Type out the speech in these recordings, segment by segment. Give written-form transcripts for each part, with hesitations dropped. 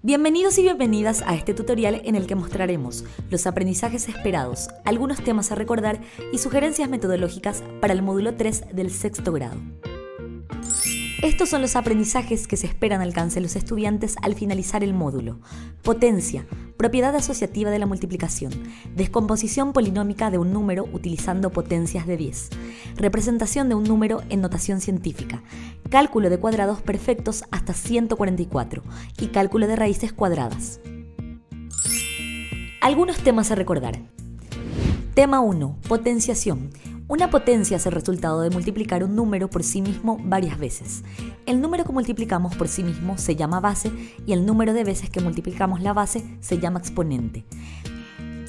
Bienvenidos y bienvenidas a este tutorial en el que mostraremos los aprendizajes esperados, algunos temas a recordar y sugerencias metodológicas para el módulo 3 del sexto grado. Estos son los aprendizajes que se esperan alcancen los estudiantes al finalizar el módulo. Potencia, propiedad asociativa de la multiplicación, descomposición polinómica de un número utilizando potencias de 10, representación de un número en notación científica, cálculo de cuadrados perfectos hasta 144 y cálculo de raíces cuadradas. Algunos temas a recordar. Tema 1. Potenciación. Una potencia es el resultado de multiplicar un número por sí mismo varias veces. El número que multiplicamos por sí mismo se llama base y el número de veces que multiplicamos la base se llama exponente.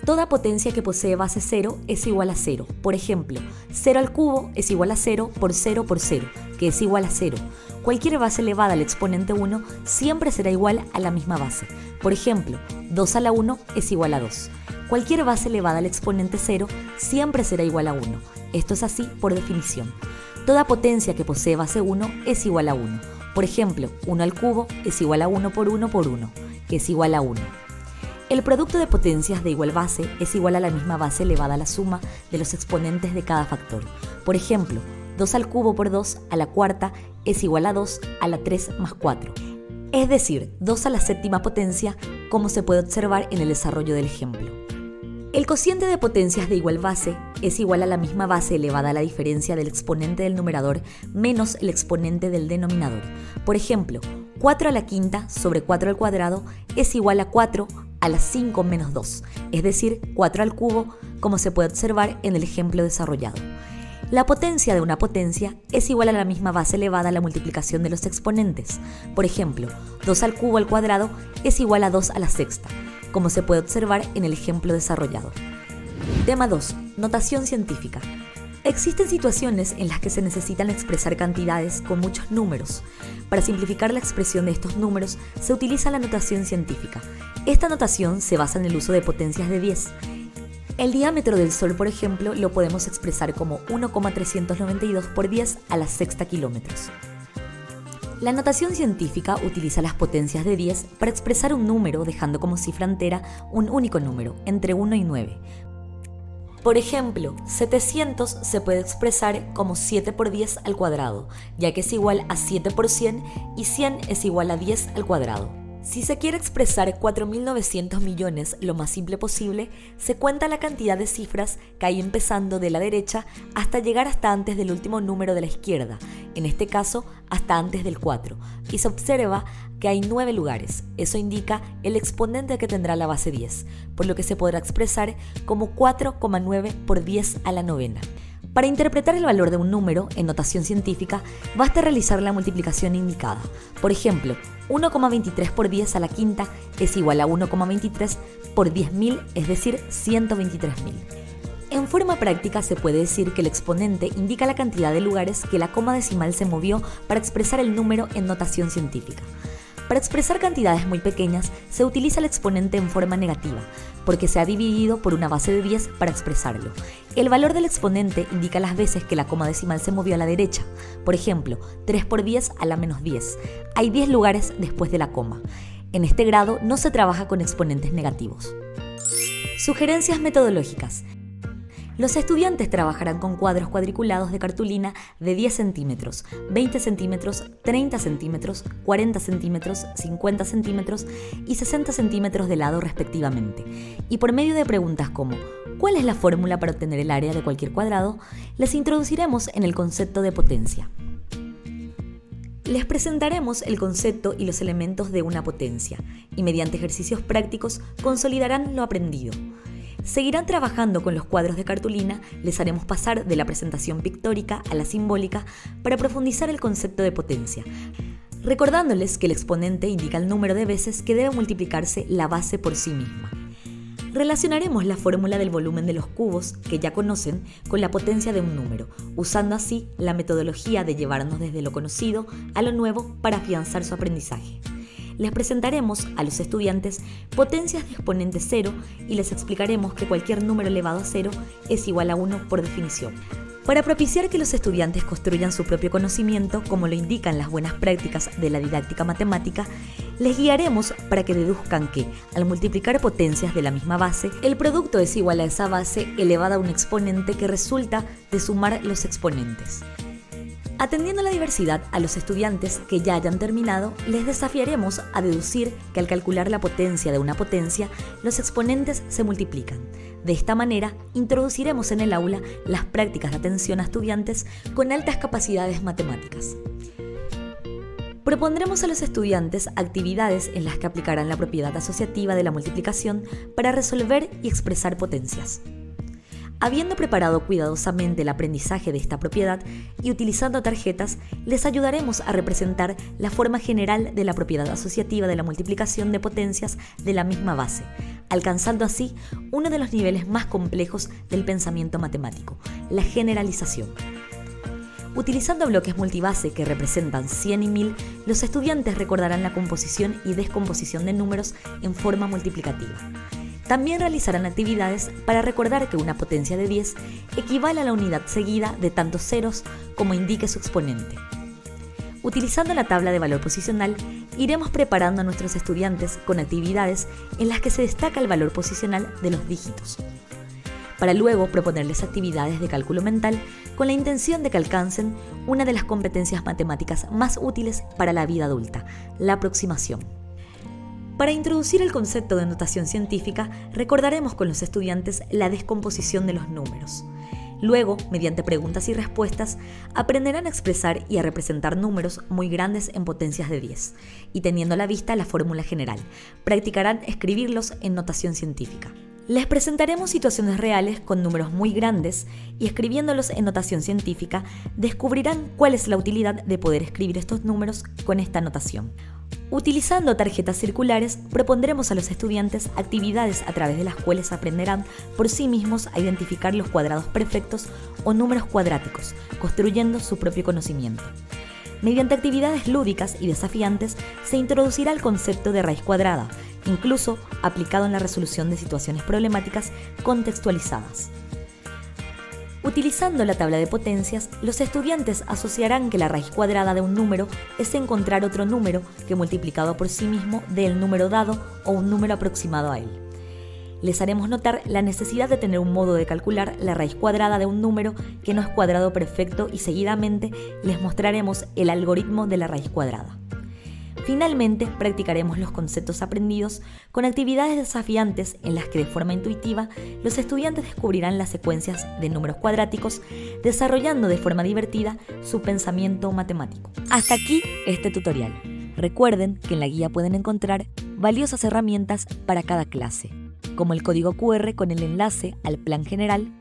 Toda potencia que posee base 0 es igual a 0. Por ejemplo, 0 al cubo es igual a 0 por 0 por 0, que es igual a 0. Cualquier base elevada al exponente 1 siempre será igual a la misma base. Por ejemplo, 2 a la 1 es igual a 2. Cualquier base elevada al exponente 0 siempre será igual a 1. Esto es así por definición. Toda potencia que posee base 1 es igual a 1. Por ejemplo, 1 al cubo es igual a 1 por 1 por 1, que es igual a 1. El producto de potencias de igual base es igual a la misma base elevada a la suma de los exponentes de cada factor. Por ejemplo, 2 al cubo por 2 a la cuarta es igual a 2 a la 3 más 4. Es decir, 2 a la séptima potencia, como se puede observar en el desarrollo del ejemplo. El cociente de potencias de igual base es igual a la misma base elevada a la diferencia del exponente del numerador menos el exponente del denominador. Por ejemplo, 4 a la quinta sobre 4 al cuadrado es igual a 4 a la 5 menos 2, es decir, 4 al cubo, como se puede observar en el ejemplo desarrollado. La potencia de una potencia es igual a la misma base elevada a la multiplicación de los exponentes. Por ejemplo, 2 al cubo al cuadrado es igual a 2 a la sexta, como se puede observar en el ejemplo desarrollado. Tema 2. Notación científica. Existen situaciones en las que se necesitan expresar cantidades con muchos números. Para simplificar la expresión de estos números se utiliza la notación científica. Esta notación se basa en el uso de potencias de 10. El diámetro del Sol, por ejemplo, lo podemos expresar como 1,392 por 10 a la sexta kilómetros. La notación científica utiliza las potencias de 10 para expresar un número dejando como cifra entera un único número, entre 1 y 9. Por ejemplo, 700 se puede expresar como 7 por 10 al cuadrado, ya que es igual a 7 por 100 y 100 es igual a 10 al cuadrado. Si se quiere expresar 4.900 millones lo más simple posible, se cuenta la cantidad de cifras que hay empezando de la derecha hasta llegar hasta antes del último número de la izquierda, en este caso hasta antes del 4, y se observa que hay 9 lugares. Eso indica el exponente que tendrá la base 10, por lo que se podrá expresar como 4,9 por 10 a la novena. Para interpretar el valor de un número en notación científica, basta realizar la multiplicación indicada. Por ejemplo, 1,23 por 10 a la quinta es igual a 1,23 por 10.000, es decir, 123.000. En forma práctica se puede decir que el exponente indica la cantidad de lugares que la coma decimal se movió para expresar el número en notación científica. Para expresar cantidades muy pequeñas se utiliza el exponente en forma negativa, porque se ha dividido por una base de 10 para expresarlo. El valor del exponente indica las veces que la coma decimal se movió a la derecha. Por ejemplo, 3 por 10 a la menos 10. Hay 10 lugares después de la coma. En este grado no se trabaja con exponentes negativos. Sugerencias metodológicas. Los estudiantes trabajarán con cuadros cuadriculados de cartulina de 10 centímetros, 20 centímetros, 30 centímetros, 40 centímetros, 50 centímetros y 60 centímetros de lado respectivamente. Y por medio de preguntas como ¿cuál es la fórmula para obtener el área de cualquier cuadrado?, les introduciremos en el concepto de potencia. Les presentaremos el concepto y los elementos de una potencia y mediante ejercicios prácticos consolidarán lo aprendido. Seguirán trabajando con los cuadros de cartulina, les haremos pasar de la presentación pictórica a la simbólica para profundizar el concepto de potencia, recordándoles que el exponente indica el número de veces que debe multiplicarse la base por sí misma. Relacionaremos la fórmula del volumen de los cubos, que ya conocen, con la potencia de un número, usando así la metodología de llevarnos desde lo conocido a lo nuevo para afianzar su aprendizaje. les presentaremos a los estudiantes potencias de exponente cero y les explicaremos que cualquier número elevado a cero es igual a 1 por definición. Para propiciar que los estudiantes construyan su propio conocimiento, como lo indican las buenas prácticas de la didáctica matemática, les guiaremos para que deduzcan que, al multiplicar potencias de la misma base, el producto es igual a esa base elevada a un exponente que resulta de sumar los exponentes. Atendiendo a la diversidad, a los estudiantes que ya hayan terminado, les desafiaremos a deducir que al calcular la potencia de una potencia, los exponentes se multiplican. De esta manera, introduciremos en el aula las prácticas de atención a estudiantes con altas capacidades matemáticas. Propondremos a los estudiantes actividades en las que aplicarán la propiedad asociativa de la multiplicación para resolver y expresar potencias. Habiendo preparado cuidadosamente el aprendizaje de esta propiedad y utilizando tarjetas, les ayudaremos a representar la forma general de la propiedad asociativa de la multiplicación de potencias de la misma base, alcanzando así uno de los niveles más complejos del pensamiento matemático, la generalización. Utilizando bloques multibase que representan 100 y 1000, los estudiantes recordarán la composición y descomposición de números en forma multiplicativa. También realizarán actividades para recordar que una potencia de 10 equivale a la unidad seguida de tantos ceros como indique su exponente. Utilizando la tabla de valor posicional, iremos preparando a nuestros estudiantes con actividades en las que se destaca el valor posicional de los dígitos, para luego proponerles actividades de cálculo mental con la intención de que alcancen una de las competencias matemáticas más útiles para la vida adulta, la aproximación. Para introducir el concepto de notación científica, recordaremos con los estudiantes la descomposición de los números. Luego, mediante preguntas y respuestas, aprenderán a expresar y a representar números muy grandes en potencias de 10, y teniendo a la vista la fórmula general, practicarán escribirlos en notación científica. Les presentaremos situaciones reales con números muy grandes y escribiéndolos en notación científica, descubrirán cuál es la utilidad de poder escribir estos números con esta notación. Utilizando tarjetas circulares, propondremos a los estudiantes actividades a través de las cuales aprenderán por sí mismos a identificar los cuadrados perfectos o números cuadráticos, construyendo su propio conocimiento. Mediante actividades lúdicas y desafiantes, se introducirá el concepto de raíz cuadrada, incluso aplicado en la resolución de situaciones problemáticas contextualizadas. Utilizando la tabla de potencias, los estudiantes asociarán que la raíz cuadrada de un número es encontrar otro número que multiplicado por sí mismo dé el número dado o un número aproximado a él. Les haremos notar la necesidad de tener un modo de calcular la raíz cuadrada de un número que no es cuadrado perfecto y seguidamente les mostraremos el algoritmo de la raíz cuadrada. Finalmente, practicaremos los conceptos aprendidos con actividades desafiantes en las que de forma intuitiva los estudiantes descubrirán las secuencias de números cuadráticos, desarrollando de forma divertida su pensamiento matemático. Hasta aquí este tutorial. Recuerden que en la guía pueden encontrar valiosas herramientas para cada clase, como el código QR con el enlace al plan general,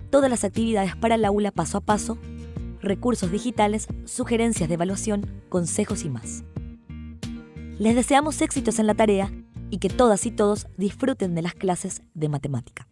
todas las actividades para el aula paso a paso, recursos digitales, sugerencias de evaluación, consejos y más. Les deseamos éxitos en la tarea y que todas y todos disfruten de las clases de matemática.